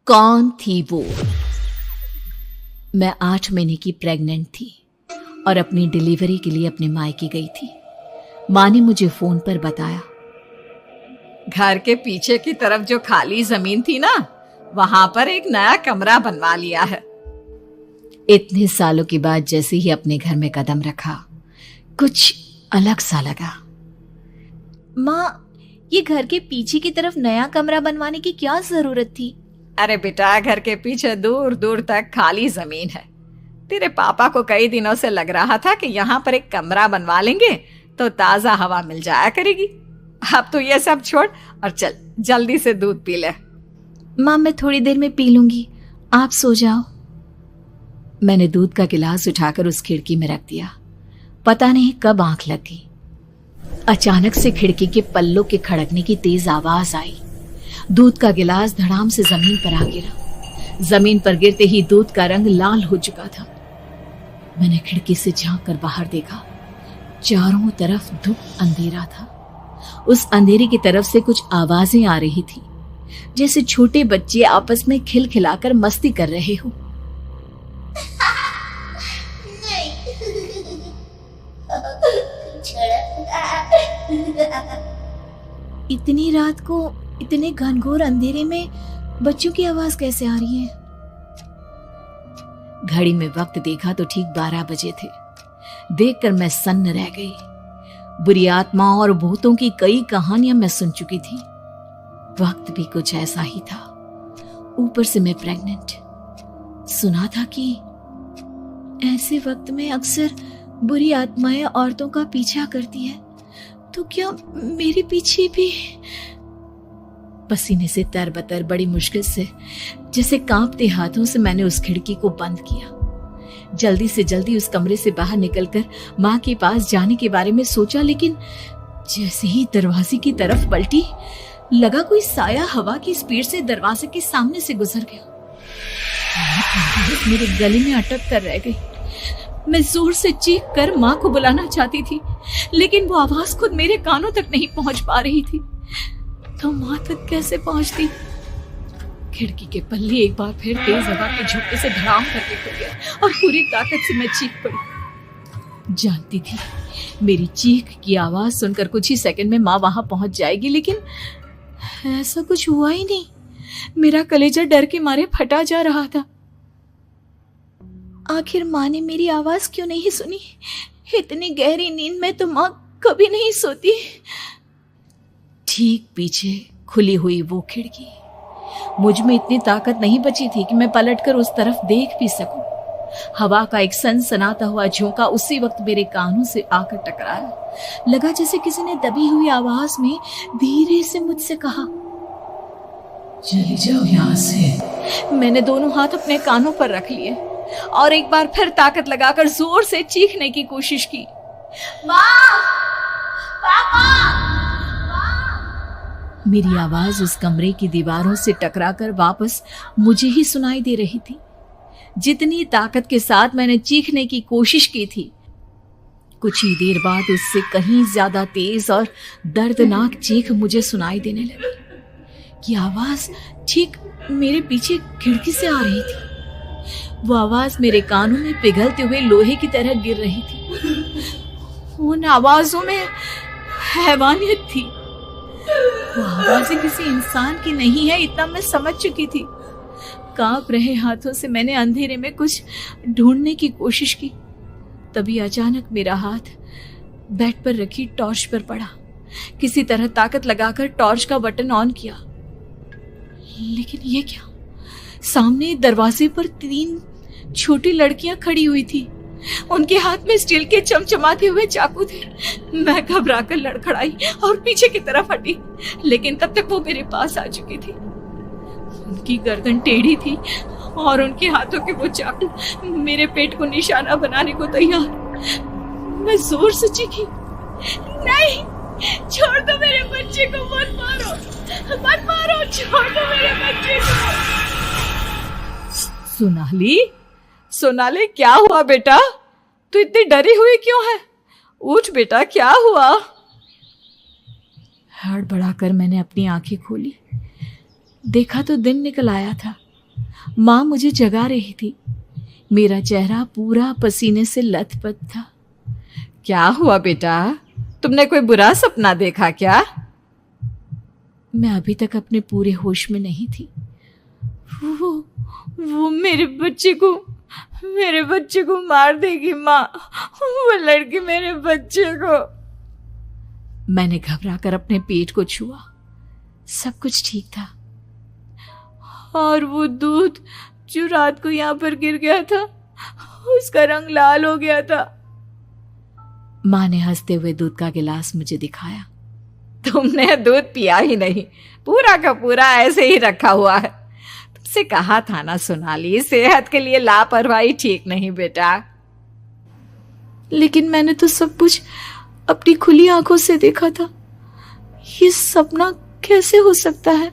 कौन थी वो? मैं 8 महीने की प्रेग्नेंट थी और अपनी डिलीवरी के लिए अपने मायके गई थी। माँ ने मुझे फोन पर बताया, घर के पीछे की तरफ जो खाली जमीन थी ना, वहां पर एक नया कमरा बनवा लिया है। इतने सालों के बाद जैसे ही अपने घर में कदम रखा, कुछ अलग सा लगा। माँ, ये घर के पीछे की तरफ नया कमरा बनवाने की क्या जरूरत थी? अरे बेटा, घर के पीछे दूर दूर तक खाली जमीन है। तेरे पापा को कई दिनों से लग रहा था कि यहाँ पर एक कमरा बनवा लेंगे तो ताजा हवा मिल जाया करेगी। अब तो ये सब छोड़ और चल जल्दी से दूध पी ले। माँ, मैं थोड़ी देर में पी लूंगी, आप सो जाओ। मैंने दूध का गिलास उठाकर उस खिड़की में रख दिया। पता नहीं कब आंख लग गई। अचानक से खिड़की के पल्लों के खड़कने की तेज आवाज आई। दूध का गिलास धड़ाम से जमीन पर आ गिरा। जमीन पर गिरते ही दूध का रंग लाल हो चुका था। मैंने खिड़की से झांक कर बाहर देखा। चारों तरफ धूप अंधेरा था। उस अंधेरे की तरफ से कुछ आवाजें आ रही थी, जैसे छोटे बच्चे आपस में खिलखिलाकर मस्ती कर रहे हो। इतनी रात को इतने घनघोर अंधेरे में बच्चों की आवाज कैसे आ रही है? घड़ी में वक्त देखा तो ठीक 12 बजे थे। देखकर मैं सन्न रह गई। बुरी आत्माओं और भूतों की कई कहानियां मैं सुन चुकी थी। वक्त भी कुछ ऐसा ही था। ऊपर से मैं प्रेग्नेंट। सुना था कि ऐसे वक्त में अक्सर बुरी आत्माएं औरतों का पीछा करती है, तो क्या मेरे पीछे भी? पसीने से तरबतर बड़ी मुश्किल से, जैसे कांपते हाथों से मैंने उस खिड़की को बंद किया। जल्दी से जल्दी उस कमरे से बाहर निकलकर माँ के पास जाने के बारे में सोचा, लेकिन जैसे ही दरवाजे की तरफ पलटी, लगा कोई साया हवा की स्पीड से दरवाजे के सामने से गुजर गया। मेरे गले में अटक कर रह गई। मैं जोर से चीख कर माँ को बुलाना चाहती थी, लेकिन वो आवाज खुद मेरे कानों तक नहीं पहुंच पा रही थी। तो माँ तक कैसे पहुंचती? खिड़की के पल्ले एक बार फिर तेज हवा के झोंके से धड़ाम करके खुल गया और पूरी ताकत से मैं चीख पड़ी। जानती थी मेरी चीख की आवाज सुनकर कुछ ही सेकंड में माँ वहां पहुंच जाएगी, लेकिन ऐसा कुछ हुआ ही नहीं। मेरा कलेजा डर के मारे फटा जा रहा था। आखिर माँ ने मेरी आवाज क्यों नहीं सुनी? इतनी गहरी नींद में तो माँ कभी नहीं सोती। ठीक पीछे खुली हुई वो खिड़की। मुझ में इतनी ताकत नहीं बची थी कि मैं पलटकर उस तरफ देख भी सकूं। हवा का एक सनसनाता हुआ झोंका उसी वक्त मेरे कानों से आकर टकराया। लगा जैसे किसी ने दबी हुई आवाज में धीरे से मुझसे कहा, चली जाओ यहाँ से। मैंने दोनों हाथ अपने कानों पर रख लिए और एक बार फिर ताकत लगाकर जोर से चीखने की कोशिश की। माँ! पापा! मेरी आवाज उस कमरे की दीवारों से टकराकर वापस मुझे ही सुनाई दे रही थी। जितनी ताकत के साथ मैंने चीखने की कोशिश की थी, कुछ ही देर बाद उससे कहीं ज्यादा तेज और दर्दनाक चीख मुझे सुनाई देने लगी। ये आवाज ठीक मेरे पीछे खिड़की से आ रही थी। वो आवाज मेरे कानों में पिघलते हुए लोहे की तरह गिर रही थी। उन आवाजों में हैवानियत थी। वो आवाजें किसी इंसान की नहीं है, इतना मैं समझ चुकी थी। कांप रहे हाथों से मैंने अंधेरे में कुछ ढूंढने की कोशिश की। तभी अचानक मेरा हाथ बेड पर रखी टॉर्च पर पड़ा। किसी तरह ताकत लगाकर टॉर्च का बटन ऑन किया, लेकिन ये क्या? सामने दरवाजे पर 3 छोटी लड़कियां खड़ी हुई थी। उनके हाथ में स्टील के चमचमाते हुए चाकू थे। मैं घबराकर लड़खड़ाई और पीछे की तरफ हटी, लेकिन तब तक वो मेरे पास आ चुकी थी। उनकी गर्दन टेढ़ी थी और उनके हाथों के वो चाकू मेरे पेट को निशाना बनाने को तैयार। मैं जोर से चीखी, नहीं, छोड़ दो मेरे बच्चे को, मत मारो, मत मारो, छोड़ दो मेरे बच्चे को। सोनाली, क्या हुआ बेटा? तू इतनी डरी हुई क्यों है? उठ बेटा, क्या हुआ? हड़बड़ाकर मैंने अपनी आंखें खोली। देखा तो दिन निकल आया था। माँ मुझे जगा रही थी। मेरा चेहरा पूरा पसीने से लथपथ था। क्या हुआ बेटा, तुमने कोई बुरा सपना देखा क्या? मैं अभी तक अपने पूरे होश में नहीं थी। वो मेरे बच्चे को मार देगी माँ। वो लड़की मेरे बच्चे को। मैंने घबराकर अपने पेट को छुआ। सब कुछ ठीक था। और वो दूध जो रात को यहाँ पर गिर गया था, उसका रंग लाल हो गया था। माँ ने हंसते हुए दूध का गिलास मुझे दिखाया। तुमने दूध पिया ही नहीं, पूरा का पूरा ऐसे ही रखा हुआ है। तुमसे कहा था ना सोनाली, सेहत के लिए लापरवाही ठीक नहीं बेटा। लेकिन मैंने तो सब कुछ अपनी खुली आंखों से देखा था। ये सपना कैसे हो सकता है?